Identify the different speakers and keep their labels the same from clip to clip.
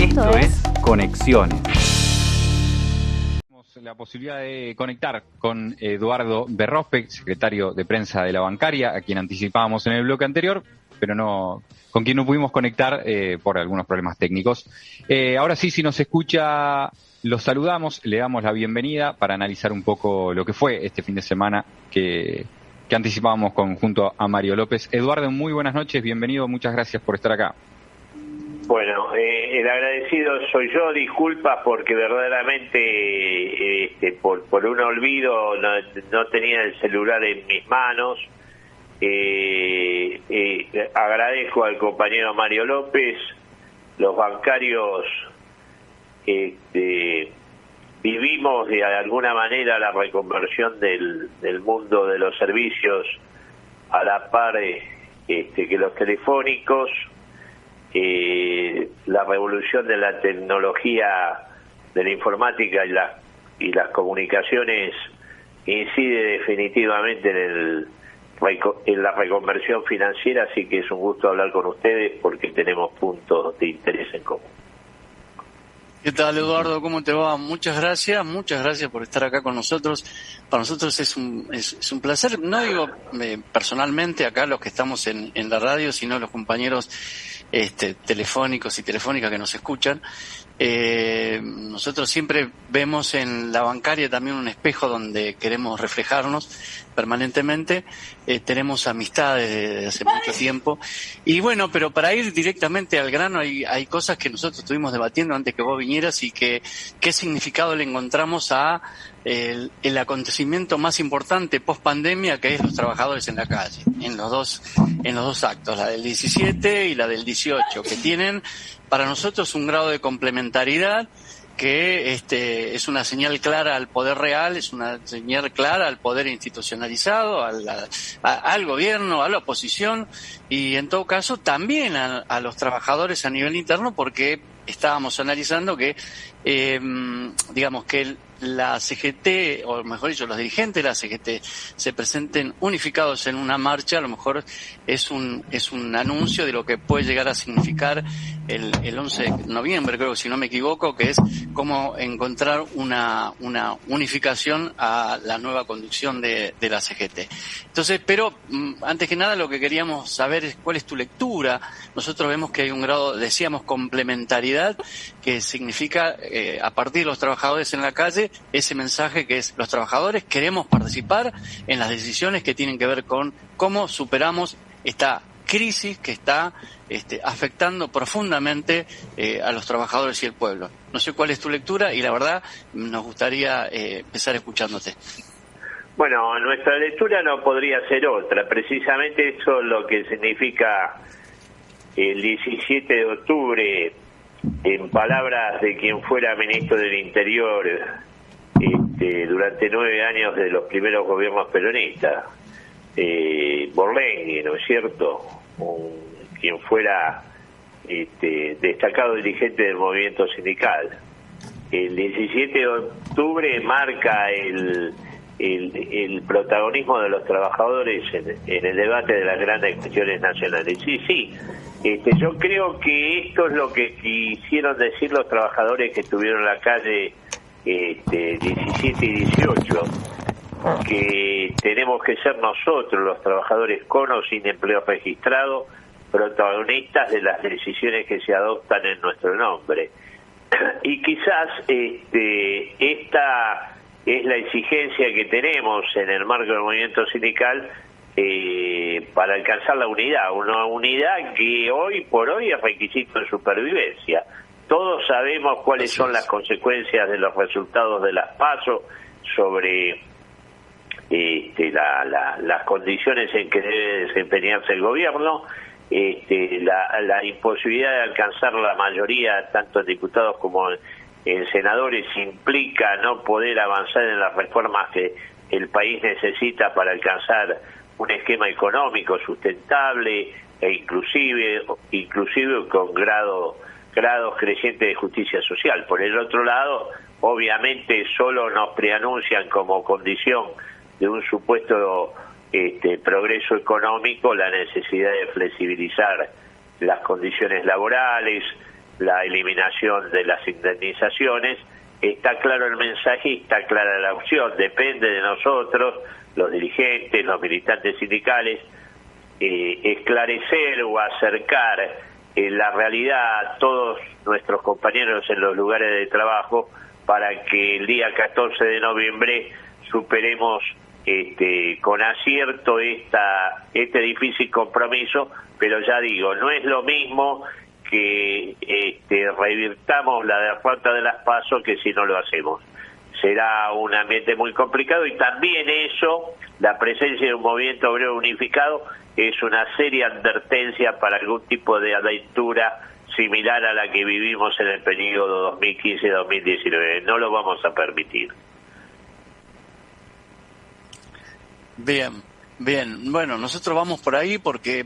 Speaker 1: Esto es Conexiones.
Speaker 2: Tenemos la posibilidad de conectar con Eduardo Berrospe, secretario de prensa de la bancaria, a quien anticipábamos en el bloque anterior, pero no, con quien no pudimos conectar por algunos problemas técnicos. Ahora sí, si nos escucha, los saludamos, le damos la bienvenida para analizar un poco lo que fue este fin de semana que anticipábamos junto a Mario López. Eduardo, muy buenas noches, bienvenido, muchas gracias por estar acá.
Speaker 3: Bueno, el agradecido soy yo, disculpas porque verdaderamente por un olvido no tenía el celular en mis manos. Agradezco al compañero Mario López. Los bancarios vivimos de alguna manera la reconversión del mundo de los servicios a la par que los telefónicos. La revolución de la tecnología, de la informática y las comunicaciones incide definitivamente en la reconversión financiera, así que es un gusto hablar con ustedes porque tenemos puntos de interés en común.
Speaker 4: ¿Qué tal, Eduardo? ¿Cómo te va? Muchas gracias por estar acá con nosotros. Para nosotros es un placer, no digo personalmente acá los que estamos en la radio, sino los compañeros telefónicos y telefónicas que nos escuchan. Nosotros siempre vemos en la bancaria también un espejo donde queremos reflejarnos permanentemente. Tenemos amistades desde hace mucho tiempo. Y bueno, pero para ir directamente al grano, hay cosas que nosotros estuvimos debatiendo antes que vos vinieras y qué significado le encontramos a el acontecimiento más importante post pandemia, que es los trabajadores en la calle, en los dos actos, la del 17 y la del 18, que tienen para nosotros un grado de complementariedad que es una señal clara al poder real, es una señal clara al poder institucionalizado, al gobierno, a la oposición y en todo caso también a los trabajadores a nivel interno, porque estábamos analizando que digamos que la CGT, o mejor dicho, los dirigentes de la CGT se presenten unificados en una marcha, a lo mejor es un anuncio de lo que puede llegar a significar el 11 de noviembre, creo que si no me equivoco, que es cómo encontrar una unificación a la nueva conducción de la CGT. Entonces, pero antes que nada lo que queríamos saber es cuál es tu lectura. Nosotros vemos que hay un grado, decíamos, complementariedad, que significa a partir de los trabajadores en la calle, ese mensaje que es: los trabajadores queremos participar en las decisiones que tienen que ver con cómo superamos esta crisis que está afectando profundamente a los trabajadores y el pueblo. No sé cuál es tu lectura y la verdad nos gustaría empezar escuchándote.
Speaker 3: Bueno, nuestra lectura no podría ser otra. Precisamente eso es lo que significa el 17 de octubre, en palabras de quien fuera ministro del Interior durante 9 años de los primeros gobiernos peronistas, Borlenghi, ¿no es cierto? Quien fuera destacado dirigente del movimiento sindical. El 17 de octubre marca el protagonismo de los trabajadores en el debate de las grandes cuestiones nacionales. Sí, yo creo que esto es lo que quisieron decir los trabajadores que estuvieron en la calle 17 y 18, que tenemos que ser nosotros, los trabajadores con o sin empleo registrado, protagonistas de las decisiones que se adoptan en nuestro nombre. Y quizás esta es la exigencia que tenemos en el marco del movimiento sindical para alcanzar la unidad, una unidad que hoy por hoy es requisito de supervivencia. Todos sabemos cuáles son las consecuencias de los resultados de las PASO sobre las condiciones en que debe desempeñarse el gobierno, la imposibilidad de alcanzar la mayoría, tanto en diputados como en senadores, implica no poder avanzar en las reformas que el país necesita para alcanzar un esquema económico sustentable e inclusive con grados crecientes de justicia social. Por el otro lado, obviamente solo nos preanuncian como condición de un supuesto progreso económico la necesidad de flexibilizar las condiciones laborales, la eliminación de las indemnizaciones. Está claro el mensaje y está clara la opción. Depende de nosotros, los dirigentes, los militantes sindicales, esclarecer o acercar la realidad a todos nuestros compañeros en los lugares de trabajo para que el día 14 de noviembre superemos con acierto este difícil compromiso, pero ya digo, no es lo mismo que revirtamos la derrota de las PASO que si no lo hacemos. Será un ambiente muy complicado y también eso, la presencia de un movimiento obrero unificado, es una seria advertencia para algún tipo de aventura similar a la que vivimos en el periodo 2015-2019. No lo vamos a permitir.
Speaker 4: Bien. Bueno, nosotros vamos por ahí porque,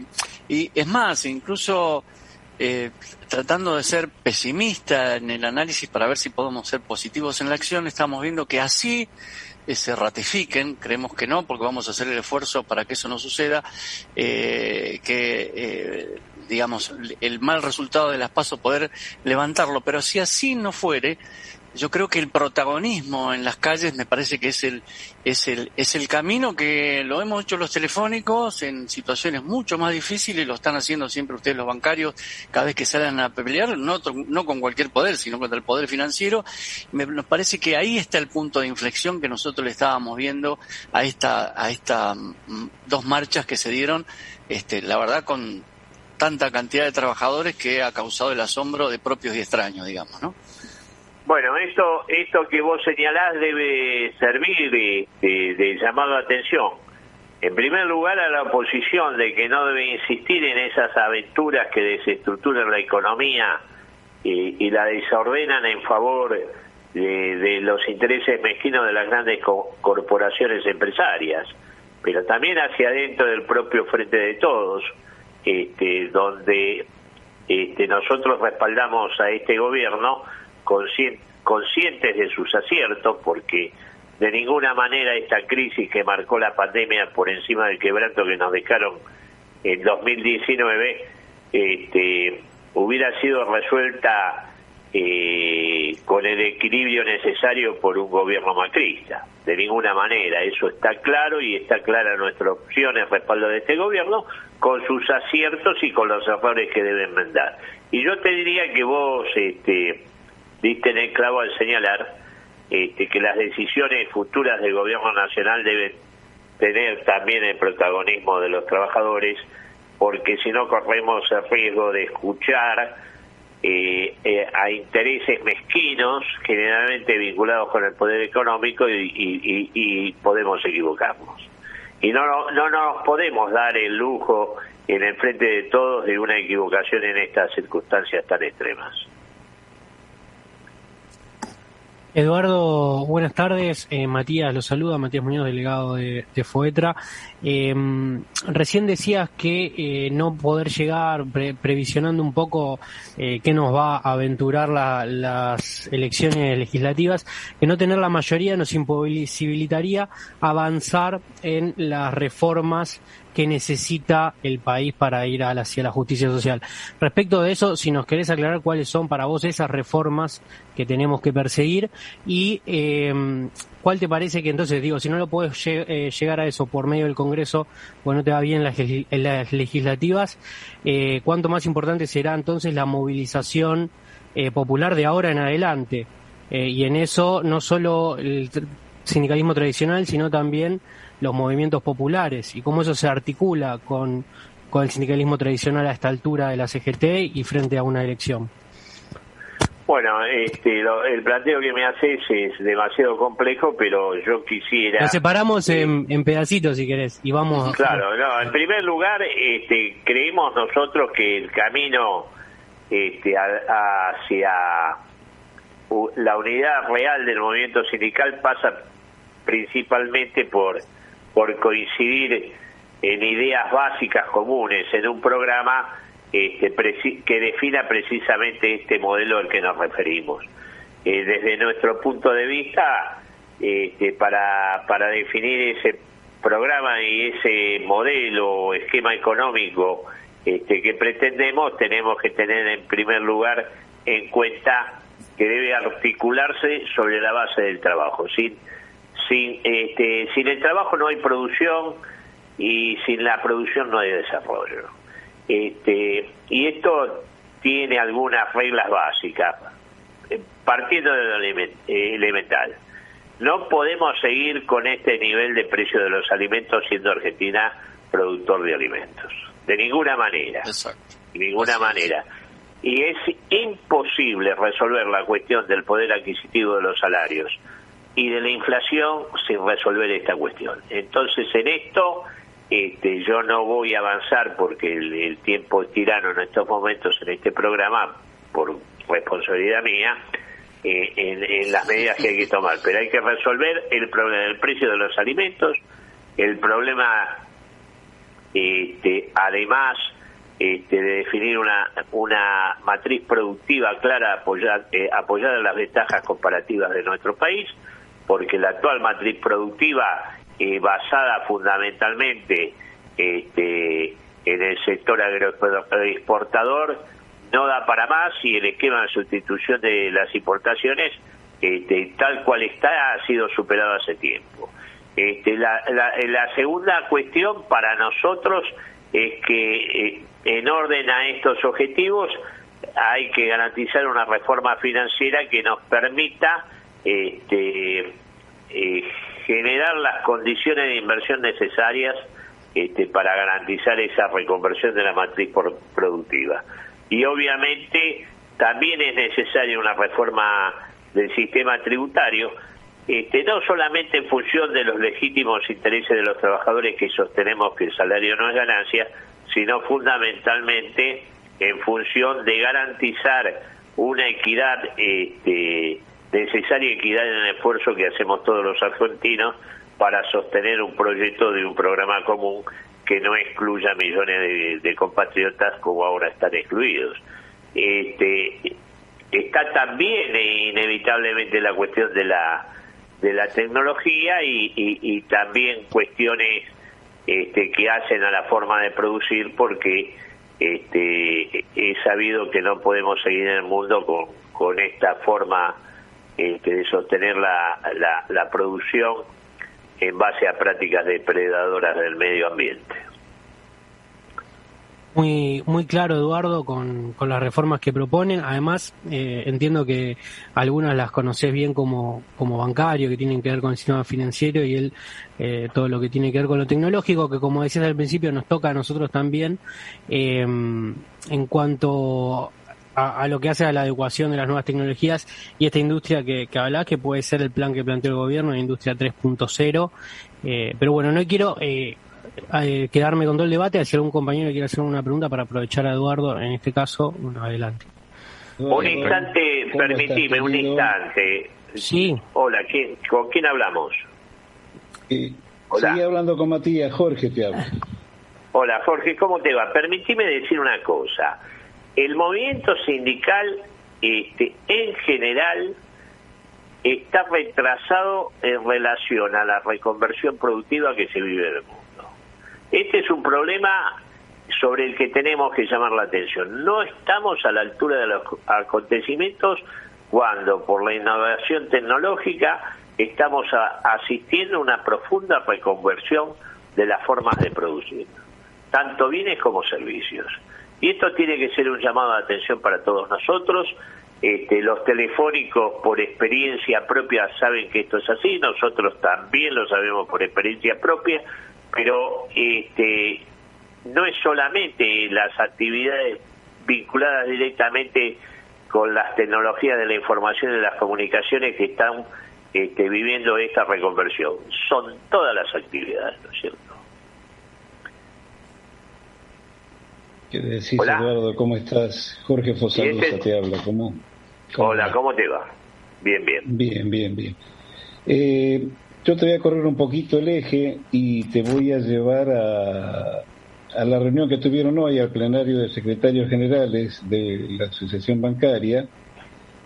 Speaker 4: y es más, incluso tratando de ser pesimista en el análisis para ver si podemos ser positivos en la acción, estamos viendo que así se ratifiquen, creemos que no, porque vamos a hacer el esfuerzo para que eso no suceda, digamos, el mal resultado de las PASO poder levantarlo, pero si así no fuere, yo creo que el protagonismo en las calles me parece que es el camino que lo hemos hecho los telefónicos en situaciones mucho más difíciles, lo están haciendo siempre ustedes los bancarios cada vez que salen a pelear, no con cualquier poder, sino contra el poder financiero. Nos parece que ahí está el punto de inflexión que nosotros le estábamos viendo a esta dos marchas que se dieron, la verdad con tanta cantidad de trabajadores que ha causado el asombro de propios y extraños, digamos, ¿no?
Speaker 3: Bueno, esto que vos señalás debe servir de llamado de atención. En primer lugar, a la oposición de que no debe insistir en esas aventuras que desestructuran la economía y la desordenan en favor de los intereses mezquinos de las grandes corporaciones empresarias, pero también hacia adentro del propio Frente de Todos, donde nosotros respaldamos a este gobierno conscientes de sus aciertos, porque de ninguna manera esta crisis que marcó la pandemia por encima del quebranto que nos dejaron en 2019 hubiera sido resuelta con el equilibrio necesario por un gobierno macrista. De ninguna manera, eso está claro y está clara nuestra opción en respaldo de este gobierno, con sus aciertos y con los errores que debe enmendar. Y yo te diría que vos diste en el clavo al señalar que las decisiones futuras del gobierno nacional deben tener también el protagonismo de los trabajadores, porque si no corremos el riesgo de escuchar a intereses mezquinos, generalmente vinculados con el poder económico, y podemos equivocarnos. Y no nos podemos dar el lujo en el Frente de Todos de una equivocación en estas circunstancias tan extremas.
Speaker 5: Eduardo, buenas tardes. Matías lo saluda, Matías Muñoz, delegado de FOETRA. Recién decías que no poder llegar, previsionando un poco qué nos va a aventurar las elecciones legislativas, que no tener la mayoría nos imposibilitaría avanzar en las reformas que necesita el país para ir hacia la justicia social. Respecto de eso, si nos querés aclarar cuáles son para vos esas reformas que tenemos que perseguir y cuál te parece que entonces, si no lo podés llegar a eso por medio del Congreso, pues no te va bien en las legislativas, cuánto más importante será entonces la movilización popular de ahora en adelante. Y en eso no solo el sindicalismo tradicional, sino también los movimientos populares y cómo eso se articula con el sindicalismo tradicional a esta altura de la CGT y frente a una elección.
Speaker 3: Bueno, el planteo que me haces es demasiado complejo, pero yo quisiera...
Speaker 5: Lo separamos en pedacitos, si querés, y vamos...
Speaker 3: Claro, no, en primer lugar, creemos nosotros que el camino hacia la unidad real del movimiento sindical pasa principalmente por coincidir en ideas básicas comunes, en un programa que defina precisamente este modelo al que nos referimos. Desde nuestro punto de vista, para definir ese programa y ese modelo o esquema económico que pretendemos, tenemos que tener en primer lugar en cuenta que debe articularse sobre la base del trabajo. Sin el trabajo no hay producción, y sin la producción no hay desarrollo. Y esto tiene algunas reglas básicas, partiendo de lo elemental. No podemos seguir con este nivel de precio de los alimentos siendo Argentina productor de alimentos. De ninguna manera.
Speaker 4: Exacto.
Speaker 3: De ninguna manera. Y es imposible resolver la cuestión del poder adquisitivo de los salarios y de la inflación sin resolver esta cuestión. Entonces, en esto yo no voy a avanzar porque el tiempo es tirano en estos momentos en este programa, por responsabilidad mía, en las medidas que hay que tomar. Pero hay que resolver el problema del precio de los alimentos, el problema, además, de definir una matriz productiva clara apoyada en las ventajas comparativas de nuestro país, porque la actual matriz productiva, basada fundamentalmente en el sector agroexportador, no da para más, y el esquema de sustitución de las importaciones, tal cual está, ha sido superado hace tiempo. La segunda cuestión para nosotros es que en orden a estos objetivos hay que garantizar una reforma financiera que nos permita generar las condiciones de inversión necesarias para garantizar esa reconversión de la matriz productiva. Y obviamente también es necesaria una reforma del sistema tributario, no solamente en función de los legítimos intereses de los trabajadores, que sostenemos que el salario no es ganancia, sino fundamentalmente en función de garantizar una equidad, necesaria equidad en el esfuerzo que hacemos todos los argentinos para sostener un proyecto de un programa común que no excluya a millones de compatriotas como ahora están excluidos. Está también inevitablemente la cuestión de la tecnología y también cuestiones que hacen a la forma de producir, porque he sabido que no podemos seguir en el mundo con esta forma de sostener la producción en base a prácticas depredadoras del medio ambiente.
Speaker 5: Muy claro, Eduardo, con las reformas que proponen. Además, entiendo que algunas las conocés bien como bancario, que tienen que ver con el sistema financiero, y todo lo que tiene que ver con lo tecnológico, que como decías al principio nos toca a nosotros también, en cuanto a lo que hace a la adecuación de las nuevas tecnologías y esta industria que hablás, que puede ser el plan que planteó el gobierno, la industria 3.0. Pero bueno, no quiero quedarme con todo el debate. Si algún compañero quiere hacer una pregunta para aprovechar a Eduardo, en este caso, adelante.
Speaker 3: Un instante, permitime, un instante.
Speaker 5: Sí.
Speaker 3: Hola, ¿con quién hablamos?
Speaker 6: Hola. Sigue hablando con Matías. Jorge te habla.
Speaker 3: Hola, Jorge, ¿cómo te va? Permitime decir una cosa. El movimiento sindical, en general, está retrasado en relación a la reconversión productiva que se vive en el mundo. Este es un problema sobre el que tenemos que llamar la atención. No estamos a la altura de los acontecimientos cuando, por la innovación tecnológica, estamos asistiendo a una profunda reconversión de las formas de producir, tanto bienes como servicios. Y esto tiene que ser un llamado de atención para todos nosotros. Los telefónicos, por experiencia propia, saben que esto es así. Nosotros también lo sabemos por experiencia propia. Pero no es solamente las actividades vinculadas directamente con las tecnologías de la información y de las comunicaciones que están viviendo esta reconversión. Son todas las actividades, ¿no es cierto?
Speaker 6: ¿Qué decís, hola, Eduardo? ¿Cómo estás? Jorge Fosalusa te habla.
Speaker 3: Hola, ¿cómo te va? Bien.
Speaker 6: Bien. Yo te voy a correr un poquito el eje y te voy a llevar a la reunión que tuvieron hoy, al plenario de secretarios generales de la Asociación Bancaria,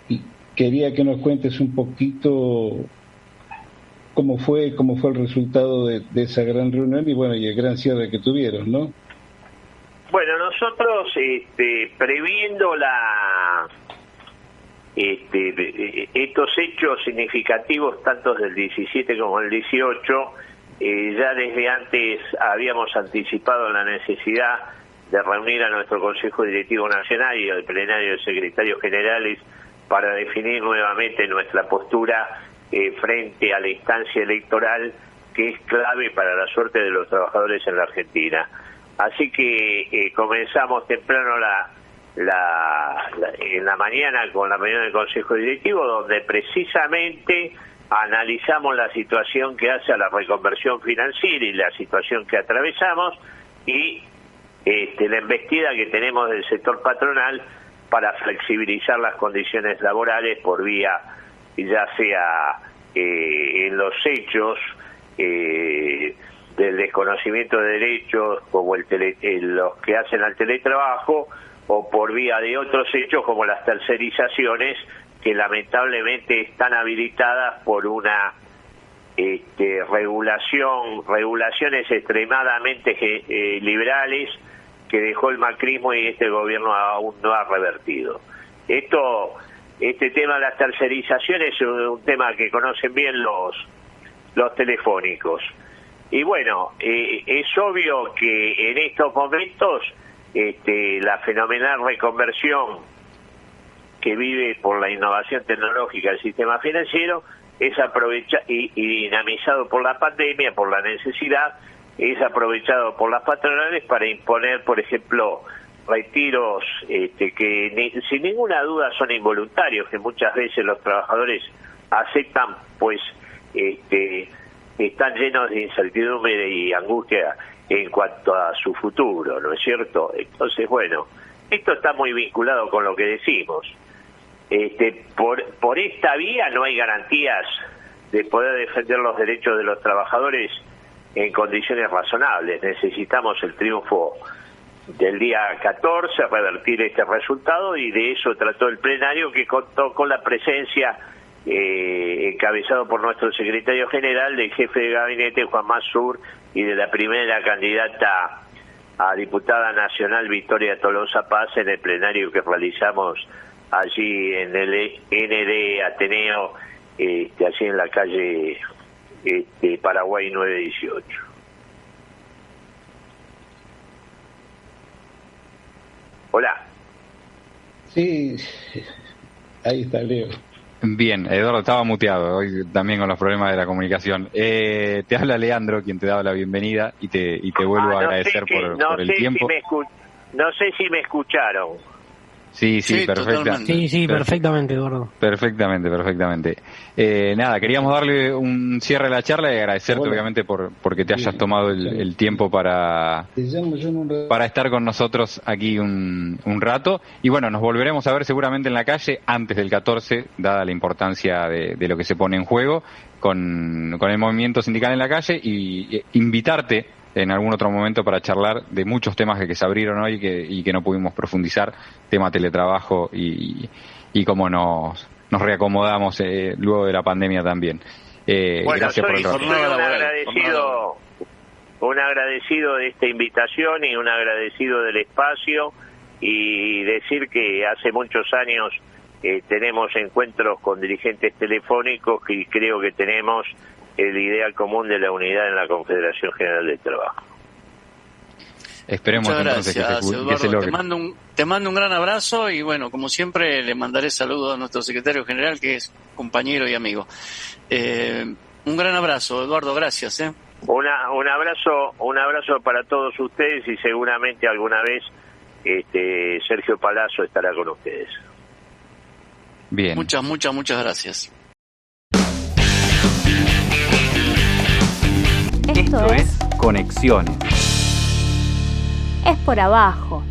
Speaker 6: y quería que nos cuentes un poquito cómo fue el resultado de esa gran reunión y el gran cierre que tuvieron, ¿no?
Speaker 3: Bueno, nosotros previendo estos hechos significativos, tanto del 17 como del 18, ya desde antes habíamos anticipado la necesidad de reunir a nuestro Consejo Directivo Nacional y al plenario de secretarios generales para definir nuevamente nuestra postura frente a la instancia electoral, que es clave para la suerte de los trabajadores en la Argentina. Así que comenzamos temprano en la mañana con la reunión del Consejo Directivo, donde precisamente analizamos la situación que hace a la reconversión financiera y la situación que atravesamos y la embestida que tenemos del sector patronal para flexibilizar las condiciones laborales por vía, ya sea en los hechos del desconocimiento de derechos como los que hacen al teletrabajo, o por vía de otros hechos como las tercerizaciones, que lamentablemente están habilitadas por una regulaciones extremadamente liberales que dejó el macrismo y este gobierno aún no ha revertido. Este tema de las tercerizaciones es un tema que conocen bien los telefónicos. Y bueno, es obvio que en estos momentos la fenomenal reconversión que vive por la innovación tecnológica del sistema financiero es aprovechado y dinamizado por la pandemia, por la necesidad, es aprovechado por las patronales para imponer, por ejemplo, retiros que sin ninguna duda son involuntarios, que muchas veces los trabajadores aceptan, pues están llenos de incertidumbre y angustia en cuanto a su futuro, ¿no es cierto? Entonces, bueno, esto está muy vinculado con lo que decimos. Por esta vía no hay garantías de poder defender los derechos de los trabajadores en condiciones razonables. Necesitamos el triunfo del día 14, revertir este resultado, y de eso trató el plenario, que contó con la presencia encabezado por nuestro secretario general, del jefe de gabinete Juan Masur, y de la primera candidata a diputada nacional Victoria Tolosa Paz, en el plenario que realizamos allí en el ND Ateneo, allí en la calle Paraguay 918. Hola.
Speaker 6: Sí, ahí está Leo.
Speaker 2: Bien, Eduardo estaba muteado hoy también con los problemas de la comunicación. Te habla Leandro, quien te da la bienvenida, y te vuelvo a agradecer por el tiempo.
Speaker 3: No sé si me escucharon.
Speaker 2: Sí, perfectamente.
Speaker 5: Sí, perfectamente, Eduardo.
Speaker 2: Perfectamente. Nada, queríamos darle un cierre a la charla y agradecerte, obviamente, porque te hayas tomado el tiempo para estar con nosotros aquí un rato. Y bueno, nos volveremos a ver seguramente en la calle antes del 14, dada la importancia de lo que se pone en juego con el movimiento sindical en la calle, y invitarte en algún otro momento para charlar de muchos temas que se abrieron hoy y que no pudimos profundizar, tema teletrabajo y cómo nos reacomodamos luego de la pandemia también. Gracias por el rato.
Speaker 3: Un agradecido de esta invitación y un agradecido del espacio, y decir que hace muchos años tenemos encuentros con dirigentes telefónicos, y creo que tenemos el ideal común de la unidad en la Confederación General del Trabajo.
Speaker 2: Esperemos.
Speaker 4: Muchas
Speaker 2: entonces
Speaker 4: gracias,
Speaker 2: que se
Speaker 4: Eduardo.
Speaker 2: logre.
Speaker 4: Te mando un gran abrazo, y bueno, como siempre le mandaré saludos a nuestro secretario general, que es compañero y amigo. Un gran abrazo, Eduardo, gracias.
Speaker 3: Un abrazo para todos ustedes, y seguramente alguna vez Sergio Palazzo estará con ustedes.
Speaker 2: Bien.
Speaker 4: Muchas gracias.
Speaker 1: Esto es Conexiones.
Speaker 7: Es por abajo.